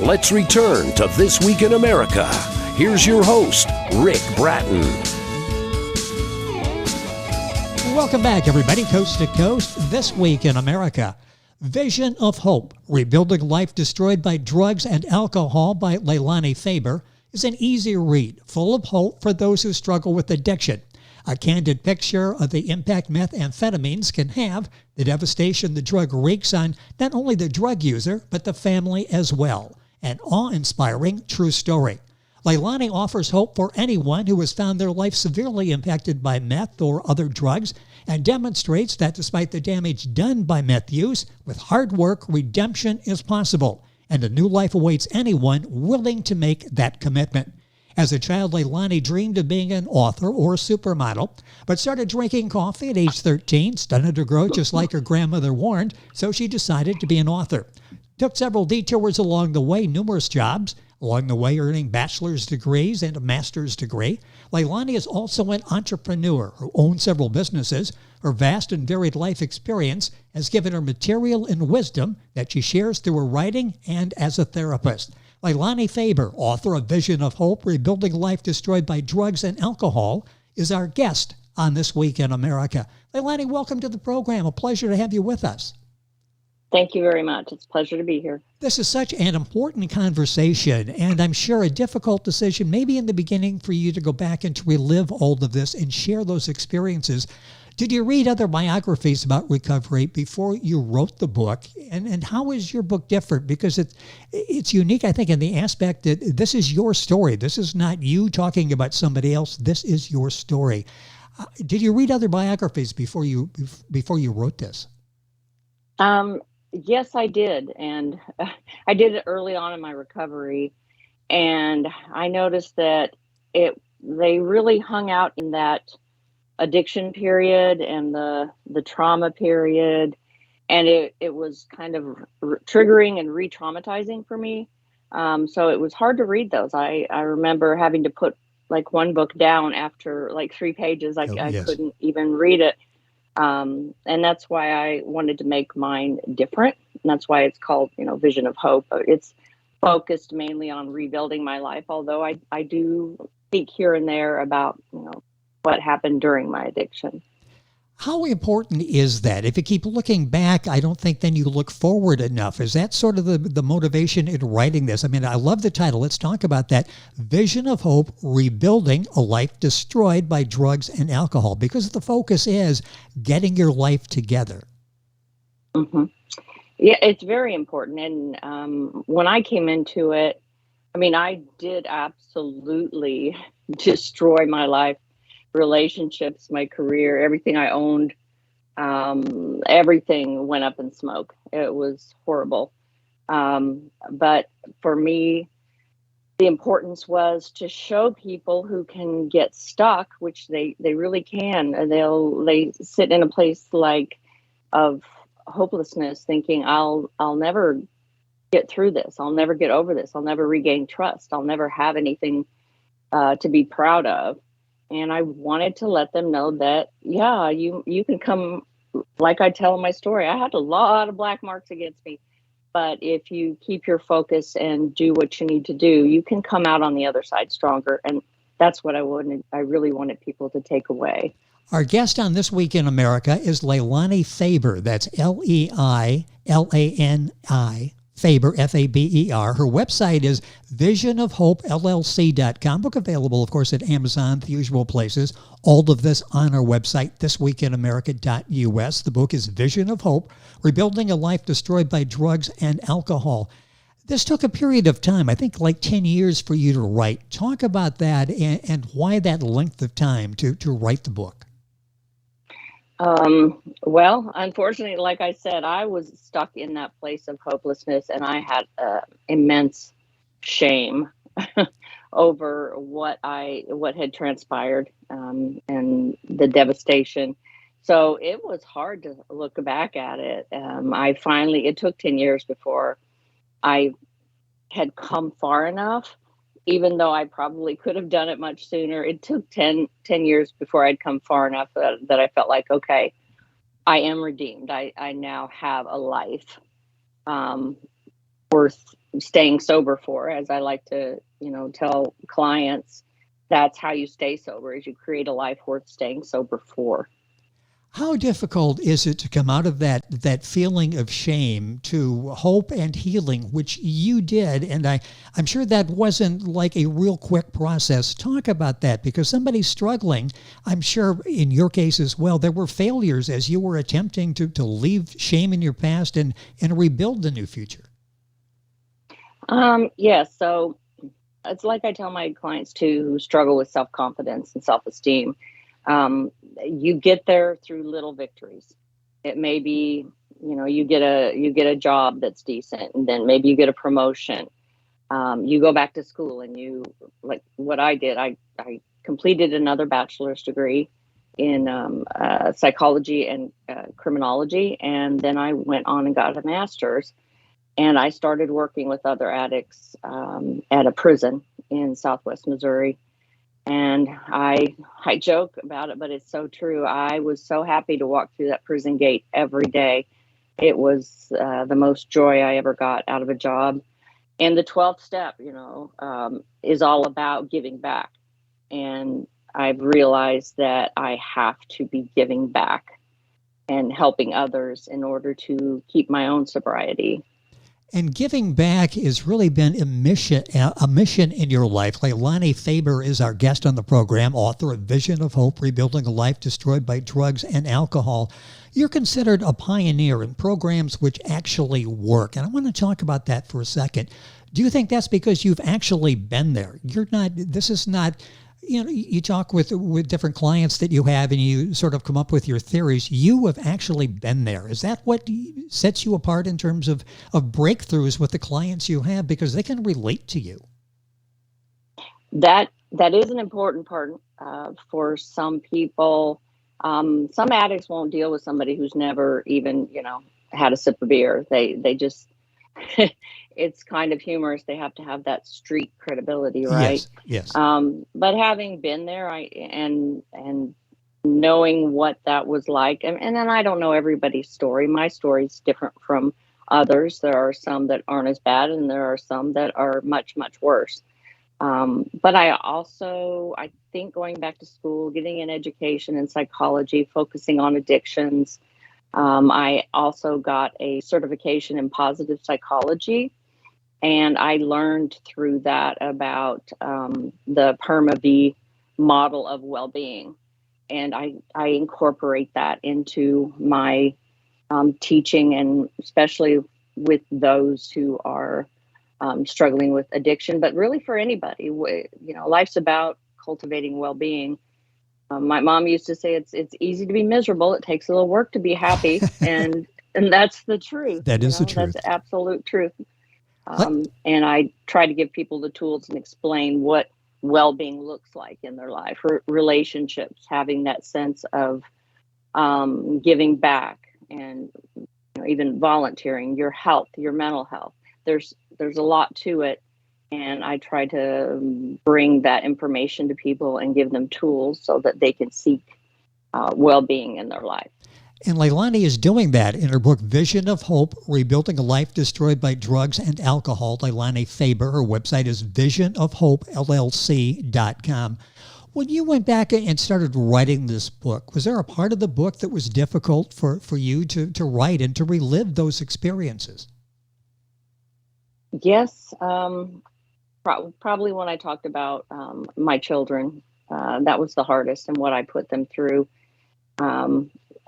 Let's return to This Week in America. Here's your host, Rick Bratton. Welcome back, everybody, coast to coast. This Week in America. Vision of Hope, Rebuilding Life Destroyed by Drugs and Alcohol by Leilani Faber is an easy read, full of hope for those who struggle with addiction. A candid picture of the impact methamphetamines can have, the devastation the drug wreaks on not only the drug user, but the family as well. An awe-inspiring true story. Leilani offers hope for anyone who has found their life severely impacted by meth or other drugs and demonstrates that despite the damage done by meth use, with hard work, redemption is possible, and a new life awaits anyone willing to make that commitment. As a child, Leilani dreamed of being an author or a supermodel, but started drinking coffee at age 13, stunted to grow just like her grandmother warned, so she decided to be an author. Took several detours along the way, numerous jobs, along the way earning bachelor's degrees and a master's degree. Leilani is also an entrepreneur who owns several businesses. Her vast and varied life experience has given her material and wisdom that she shares through her writing and as a therapist. Leilani Faber, author of Vision of Hope, Rebuilding Life Destroyed by Drugs and Alcohol, is our guest on This Week in America. Leilani, welcome to the program. A pleasure to have you with us. Thank you very much. It's a pleasure to be here. This is such an important conversation, and I'm sure a difficult decision, maybe in the beginning, for you to go back and to relive all of this and share those experiences. Did you read other biographies about recovery before you wrote the book? And how is your book different? Because it's unique, I think, in the aspect that this is your story. This is not you talking about somebody else. This is your story. Did you read other biographies before you wrote this? Yes, I did. And I did it early on in my recovery. And I noticed that they really hung out in that addiction period and the trauma period. And it was kind of triggering and re-traumatizing for me. So it was hard to read those. I remember having to put like one book down after like 3 pages. I couldn't even read it. And that's why I wanted to make mine different. And that's why it's called, Vision of Hope. It's focused mainly on rebuilding my life, although I do speak here and there about, what happened during my addiction. How important is that? If you keep looking back, I don't think then you look forward enough. Is that sort of the motivation in writing this? I mean, I love the title. Let's talk about that. Vision of Hope, Rebuilding a Life Destroyed by Drugs and Alcohol, because the focus is getting your life together. Mm-hmm. Yeah, it's very important. And when I came into it, I did absolutely destroy my life. Relationships, my career, everything I owned, everything went up in smoke. It was horrible. But for me, the importance was to show people who can get stuck, which they really can. They sit in a place of hopelessness, thinking I'll never get through this. I'll never get over this. I'll never regain trust. I'll never have anything to be proud of. And I wanted to let them know that, yeah, you can come, like I tell in my story, I had a lot of black marks against me. But if you keep your focus and do what you need to do, you can come out on the other side stronger. And that's what I really wanted people to take away. Our guest on This Week in America is Leilani Faber. That's Leilani Faber, Faber. Her website is visionofhopellc.com. Book available, of course, at Amazon, the usual places. All of this on our website, thisweekinamerica.us. The book is Vision of Hope, Rebuilding a Life Destroyed by Drugs and Alcohol. This took a period of time, I think like 10 years for you to write. Talk about that and why that length of time to write the book. Well, unfortunately, like I said, I was stuck in that place of hopelessness, and I had immense shame over what had transpired, and the devastation. So it was hard to look back at it. It took 10 years before I had come far enough. Even though I probably could have done it much sooner, it took 10 years before I'd come far enough that I felt like, okay, I am redeemed. I now have a life. worth staying sober for, as I like to, tell clients. That's how you stay sober, is you create a life worth staying sober for. How difficult is it to come out of that feeling of shame to hope and healing, which you did? And I'm sure that wasn't like a real quick process. Talk about that, because somebody's struggling. I'm sure in your case as well, there were failures as you were attempting to leave shame in your past and rebuild the new future. Yes. So it's like I tell my clients too, who struggle with self-confidence and self-esteem. You get there through little victories. It may be, you get a job that's decent, and then maybe you get a promotion. You go back to school, and you, like what I did, I completed another bachelor's degree in psychology and criminology, and then I went on and got a master's. And I started working with other addicts at a prison in Southwest Missouri. And I joke about it, but it's so true. I was so happy to walk through that prison gate every day. It was the most joy I ever got out of a job. And the 12th step, is all about giving back. And I've realized that I have to be giving back and helping others in order to keep my own sobriety. And giving back has really been a mission in your life. Leilani Faber is our guest on the program, author of Vision of Hope, Rebuilding a Life Destroyed by Drugs and Alcohol. You're considered a pioneer in programs which actually work. And I want to talk about that for a second. Do you think that's because you've actually been there? This is not, you talk with different clients that you have and you sort of come up with your theories. You have actually been there. Is that what sets you apart in terms of breakthroughs with the clients you have, because they can relate to you? That is an important part for some people. Some addicts won't deal with somebody who's never even, had a sip of beer. They just, it's kind of humorous. They have to have that street credibility, right? Yes. But having been there, and knowing what that was like, and then I don't know everybody's story. My story is different from others. There are some that aren't as bad, and there are some that are much, much worse. But I think going back to school, getting an education in psychology, focusing on addictions. I also got a certification in positive psychology, and I learned through that about the PERMA-V model of well-being. And I incorporate that into my teaching, and especially with those who are struggling with addiction, but really for anybody. Life's about cultivating well-being. My mom used to say it's easy to be miserable. It takes a little work to be happy. And that's the truth. That is the truth. That's absolute truth. And I try to give people the tools and explain what well-being looks like in their life, relationships, having that sense of giving back, and even volunteering, your health, your mental health. There's a lot to it. And I try to bring that information to people and give them tools so that they can seek well-being in their life. And Leilani is doing that in her book, Vision of Hope, Rebuilding a Life Destroyed by Drugs and Alcohol. Leilani Faber, her website is visionofhopellc.com. When you went back and started writing this book, was there a part of the book that was difficult for you to write and to relive those experiences? Yes. Probably when I talked about my children, that was the hardest, and what I put them through.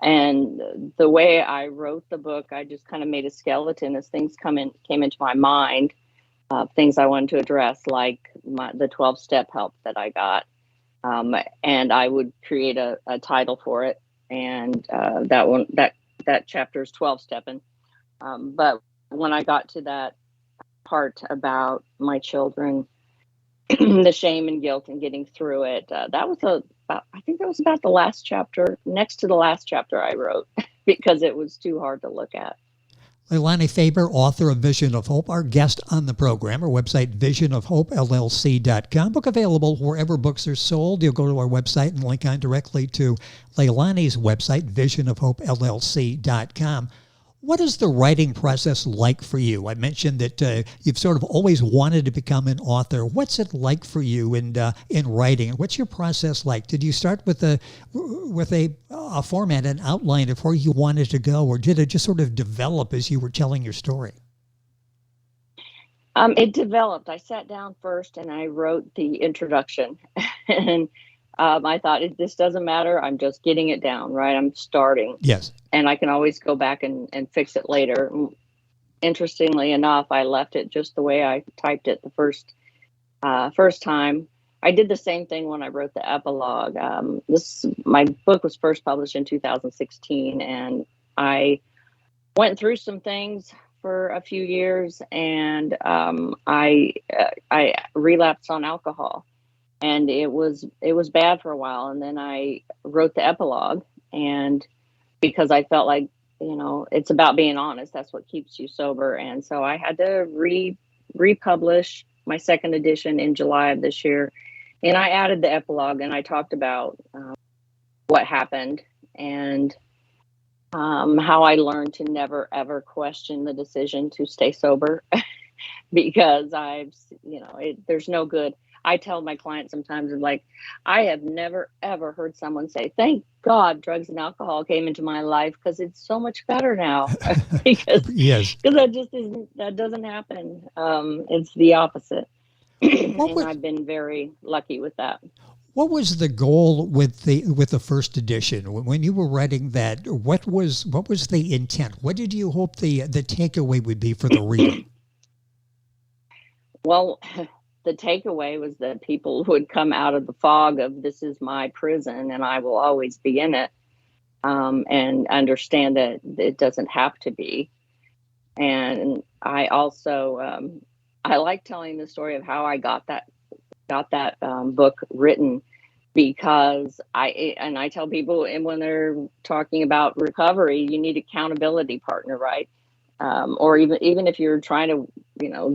And the way I wrote the book, I just kind of made a skeleton as things came into my mind, things I wanted to address, like the 12-step help that I got. And I would create a title for it. And that chapter is 12-stepping. But when I got to that part about my children, the shame and guilt and getting through it, that was about the last chapter, next to the last chapter I wrote, because it was too hard to look at. Leilani Faber, author of Vision of Hope, our guest on the program. Our website, visionofhopellc.com. Book available wherever books are sold. You'll go to our website and link on directly to Leilani's website, visionofhopellc.com. What is the writing process like for you? I mentioned that you've sort of always wanted to become an author. What's it like for you in writing? What's your process like? Did you start with a format, an outline of where you wanted to go, or did it just sort of develop as you were telling your story? It developed. I sat down first and I wrote the introduction, and I thought, this doesn't matter. I'm just getting it down, right? I'm starting. Yes. And I can always go back and fix it later. Interestingly enough, I left it just the way I typed it the first time. I did the same thing when I wrote the epilogue. My book was first published in 2016, and I went through some things for a few years, and I relapsed on alcohol, and it was bad for a while. And then I wrote the epilogue, and because I felt like, it's about being honest. That's what keeps you sober. And so I had to republish my second edition in July of this year. And I added the epilogue, and I talked about what happened, and how I learned to never, ever question the decision to stay sober because there's no good. I tell my clients sometimes, like, I have never, ever heard someone say, thank God drugs and alcohol came into my life because it's so much better now. because Yes. that doesn't happen. It's the opposite. And I've been very lucky with that. What was the goal with the first edition? When you were writing that, what was the intent? What did you hope the takeaway would be for the reader? Well, the takeaway was that people would come out of the fog of, this is my prison and I will always be in it, and understand that it doesn't have to be. And I also, I like telling the story of how I got that book written, because I tell people, and when they're talking about recovery, you need accountability partner, right? Or even if you're trying to,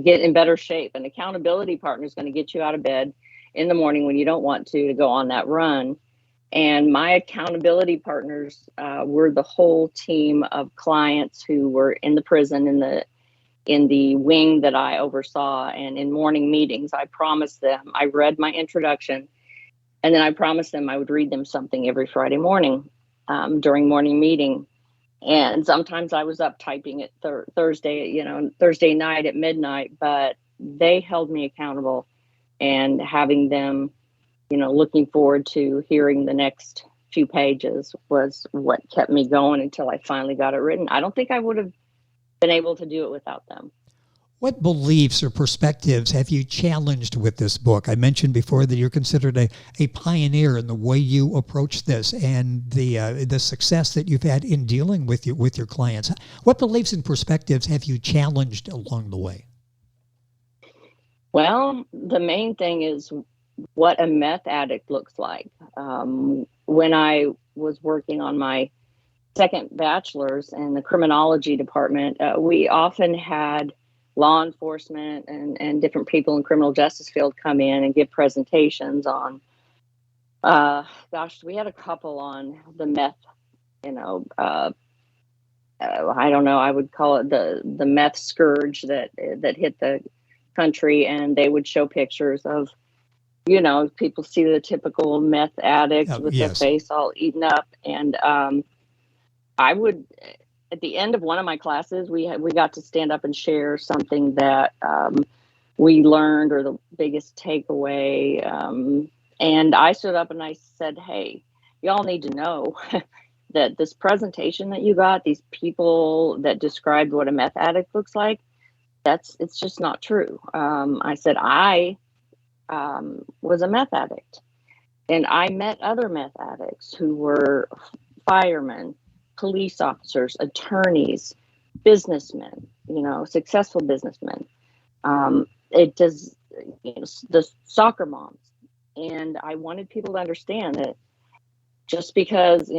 get in better shape, an accountability partner is going to get you out of bed in the morning when you don't want to go on that run. And my accountability partners were the whole team of clients who were in the prison, in the wing that I oversaw. And in morning meetings, I promised them, I read my introduction, and then I promised them I would read them something every Friday morning during morning meeting. And sometimes I was up typing it Thursday night at midnight, but they held me accountable, and having them, looking forward to hearing the next few pages was what kept me going until I finally got it written. I don't think I would have been able to do it without them. What beliefs or perspectives have you challenged with this book? I mentioned before that you're considered a pioneer in the way you approach this, and the success that you've had in dealing with your clients. What beliefs and perspectives have you challenged along the way? Well, the main thing is what a meth addict looks like. When I was working on my second bachelor's in the criminology department, we often had law enforcement and different people in criminal justice field come in and give presentations on, we had a couple on the meth, I don't know, I would call it the meth scourge that hit the country. And they would show pictures of, people see the typical meth addict with yes. their face all eaten up. And I would, at the end of one of my classes, we got to stand up and share something that we learned, or the biggest takeaway. And I stood up and I said, hey, y'all need to know that this presentation that you got, these people that described what a meth addict looks like, it's just not true. I said, I was a meth addict, and I met other meth addicts who were firemen, police officers, attorneys, businessmen, successful businessmen. It does, the soccer moms. And I wanted people to understand that just because,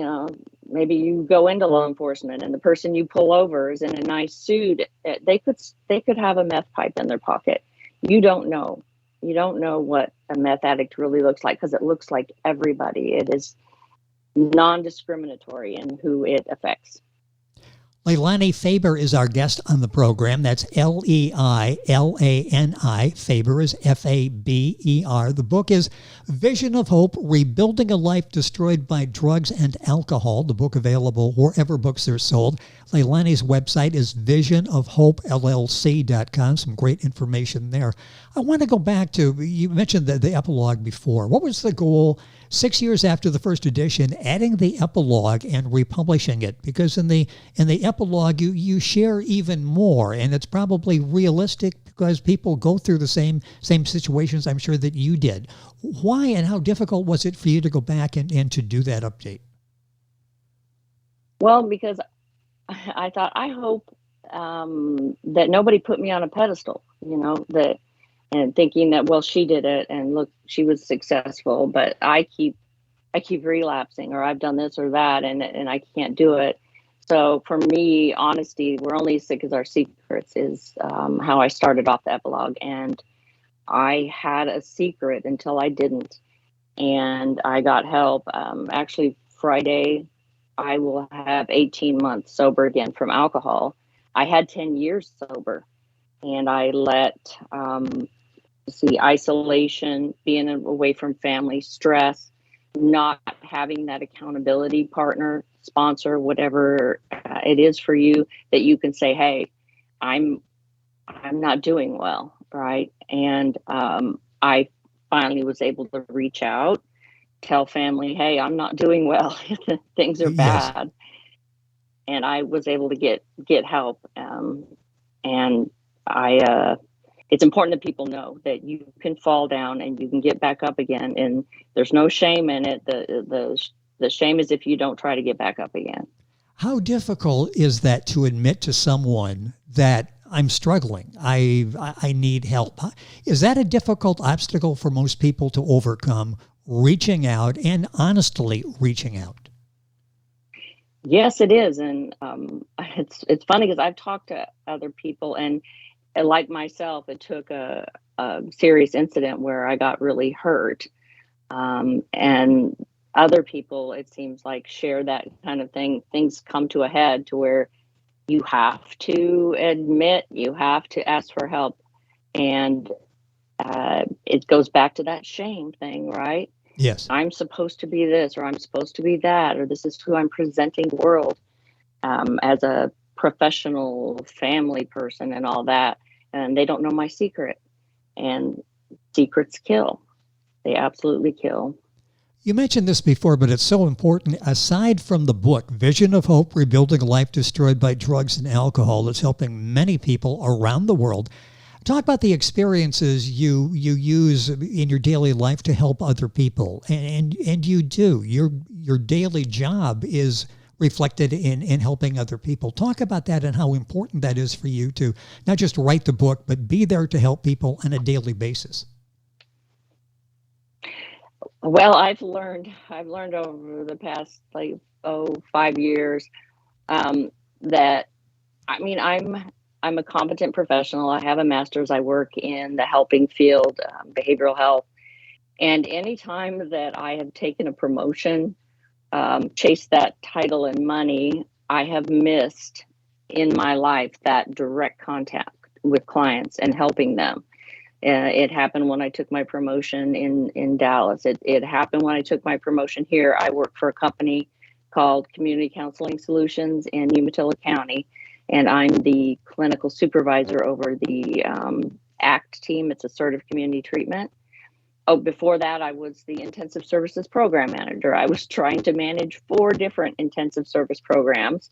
maybe you go into law enforcement and the person you pull over is in a nice suit, they could have a meth pipe in their pocket. You don't know. You don't know what a meth addict really looks like, because it looks like everybody. It is non-discriminatory in who it affects. Leilani Faber is our guest on the program. That's Leilani. Faber is Faber. The book is Vision of Hope, Rebuilding a Life Destroyed by Drugs and Alcohol. The book available wherever books are sold. Leilani's website is visionofhopellc.com. Some great information there. I want to go back to, you mentioned the epilogue before. What was the goal 6 years after the first edition, adding the epilogue and republishing it? Because in the epilogue, you share even more, and it's probably realistic because people go through the same situations, I'm sure, that you did. Why and how difficult was it for you to go back and to do that update? Well, because I thought, I hope that nobody put me on a pedestal, and thinking that, well, she did it and look, she was successful, but I keep relapsing, or I've done this or that, and I can't do it. So for me, honesty, we're only as sick as our secrets, is how I started off the epilogue. And I had a secret until I didn't. And I got help. Actually, Friday, I will have 18 months sober again from alcohol. I had 10 years sober, and I let isolation, being away from family, stress, not having that accountability partner, sponsor, whatever it is for you, that you can say, hey, I'm not doing well, right? And I finally was able to reach out, tell family, hey, I'm not doing well. Things are bad. And I was able to get help. And it's important that people know that you can fall down and you can get back up again. And there's no shame in it. The shame is if you don't try to get back up again. How difficult is that to admit to someone that I'm struggling, I need help? Is that a difficult obstacle for most people to overcome, reaching out and honestly reaching out? Yes, it is. And it's funny because I've talked to other people, and like myself, it took a serious incident where I got really hurt. And other people, it seems like, share that kind of thing. Things come to a head to where you have to admit, you have to ask for help. And it goes back to that shame thing, right? Yes. I'm supposed to be this, or I'm supposed to be that, or this is who I'm presenting the world as a professional family person and all that. And they don't know my secret. And secrets kill. They absolutely kill. You mentioned this before, but it's so important. Aside from the book, Vision of Hope, Rebuilding a Life Destroyed by Drugs and Alcohol, that's helping many people around the world. Talk about the experiences you use in your daily life to help other people. And you do. Your daily job is reflected in helping other people. Talk about that and how important that is for you to not just write the book, but be there to help people on a daily basis. Well, I've learned over the past 5 years that, I mean, I'm a competent professional. I have a master's. I work in the helping field, behavioral health. And anytime that I have taken a promotion, chased that title and money, I have missed in my life that direct contact with clients and helping them. It happened when I took my promotion in Dallas. It happened when I took my promotion here. I work for a company called Community Counseling Solutions in Umatilla County, and I'm the clinical supervisor over the ACT team. It's assertive community treatment. Oh, before that, I was the intensive services program manager. I was trying to manage 4 different intensive service programs,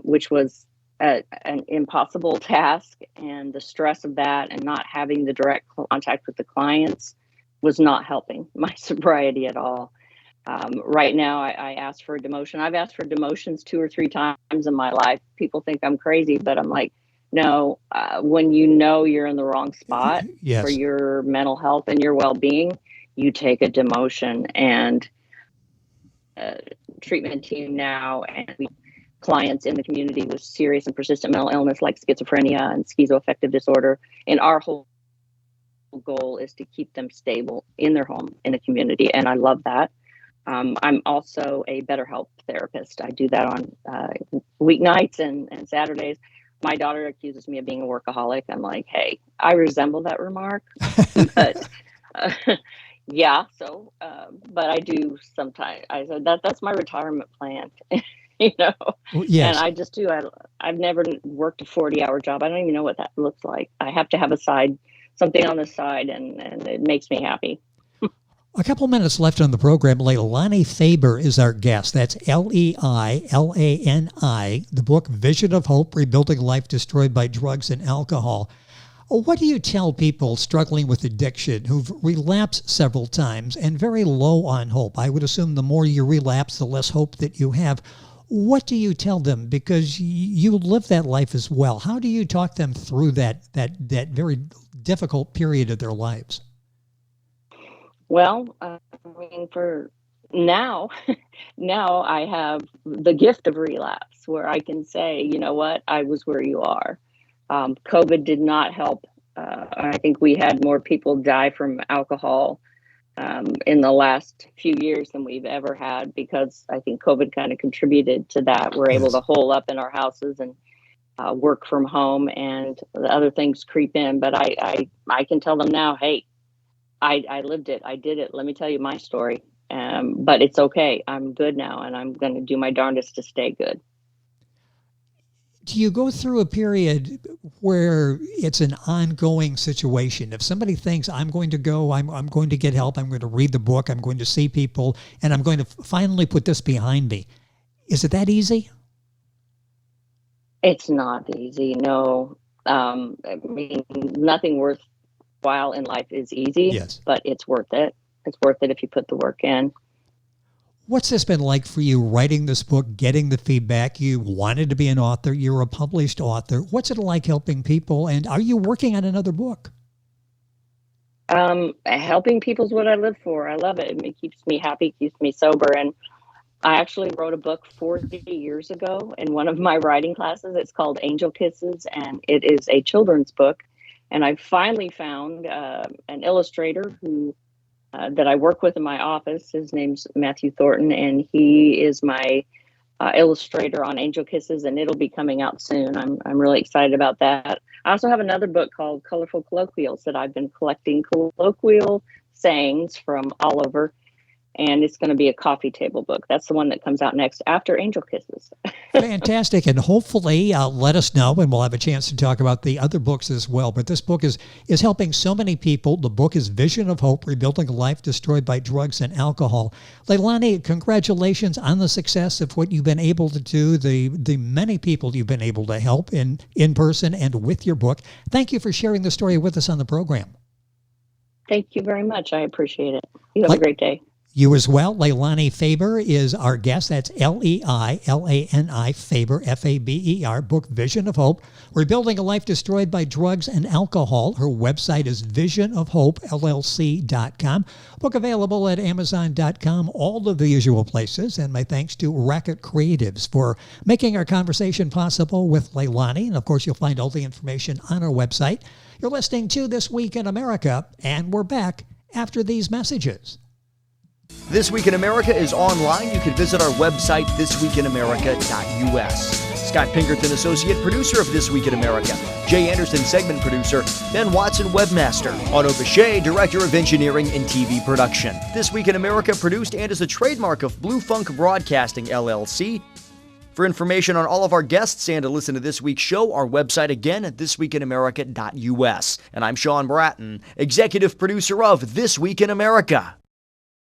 which was an impossible task. And the stress of that and not having the direct contact with the clients was not helping my sobriety at all. Right now, I asked for a demotion. I've asked for demotions 2 or 3 times in my life. People think I'm crazy, but I'm like, no, when you know you're in the wrong spot for your mental health and your well-being, you take a demotion. And treatment team now, and clients in the community with serious and persistent mental illness like schizophrenia and schizoaffective disorder. And our whole goal is to keep them stable in their home, in a community. And I love that. I'm also a BetterHelp therapist. I do that on weeknights and Saturdays. My daughter accuses me of being a workaholic. I'm like, hey, I resemble that remark, but uh, yeah. So, but I do sometimes. I said that's my retirement plan, you know. Well, And yes. I just do. I've never worked a 40-hour job. I don't even know what that looks like. I have to have something on the side, and it makes me happy. A couple minutes left on the program. Leilani Faber is our guest. That's Leilani. The book, Vision of Hope, Rebuilding Life Destroyed by Drugs and Alcohol. What do you tell people struggling with addiction who've relapsed several times and very low on hope? I would assume the more you relapse, the less hope that you have. What do you tell them? Because you live that life as well. How do you talk them through that very difficult period of their lives? Well, I mean, for now, now I have the gift of relapse where I can say, you know what, I was where you are. COVID did not help. I think we had more people die from alcohol in the last few years than we've ever had, because I think COVID kind of contributed to that. We're able Yes. to hole up in our houses and work from home, and the other things creep in. But I can tell them now, hey, I lived it. I did it. Let me tell you my story. But it's okay. I'm good now, and I'm going to do my darndest to stay good. Do you go through a period where it's an ongoing situation? If somebody thinks I'm going to go, I'm going to get help, I'm going to read the book, I'm going to see people, and I'm going to finally put this behind me, is it that easy? It's not easy. No. I mean, nothing worthwhile in life is easy, Yes. but it's worth it. It's worth it if you put the work in. What's this been like for you, writing this book, getting the feedback? You wanted to be an author. You're a published author. What's it like helping people? And are you working on another book? Helping people is what I live for. I love it. It keeps me happy, keeps me sober. And I actually wrote a book 40 years ago in one of my writing classes. It's called Angel Kisses, and it is a children's book. And I finally found an illustrator who that I work with in my office. His name's Matthew Thornton, and he is my illustrator on Angel Kisses, and it'll be coming out soon. I'm really excited about that. I also have another book called Colorful Colloquials that I've been collecting colloquial sayings from all over, and it's going to be a coffee table book. That's the one that comes out next after Angel Kisses. Fantastic. And hopefully let us know, and we'll have a chance to talk about the other books as well. But this book is helping so many people. The book is Vision of Hope, Rebuilding a Life Destroyed by Drugs and Alcohol. Leilani, congratulations on the success of what you've been able to do, the many people you've been able to help in person and with your book. Thank you for sharing the story with us on the program. Thank you very much. I appreciate it. You have a great day. You as well. Leilani Faber is our guest. That's Leilani Faber, Faber. Book Vision of Hope, Rebuilding a Life Destroyed by Drugs and Alcohol. Her website is visionofhopellc.com. Book available at amazon.com, all of the usual places. And my thanks to Racket Creatives for making our conversation possible with Leilani. And of course, you'll find all the information on our website. You're listening to This Week in America, and we're back after these messages. This Week in America is online. You can visit our website, thisweekinamerica.us. Scott Pinkerton, associate producer of This Week in America. Jay Anderson, segment producer. Ben Watson, webmaster. Otto Bechet, director of engineering and TV production. This Week in America produced and is a trademark of Blue Funk Broadcasting, LLC. For information on all of our guests and to listen to this week's show, our website again at thisweekinamerica.us. And I'm Sean Bratton, executive producer of This Week in America.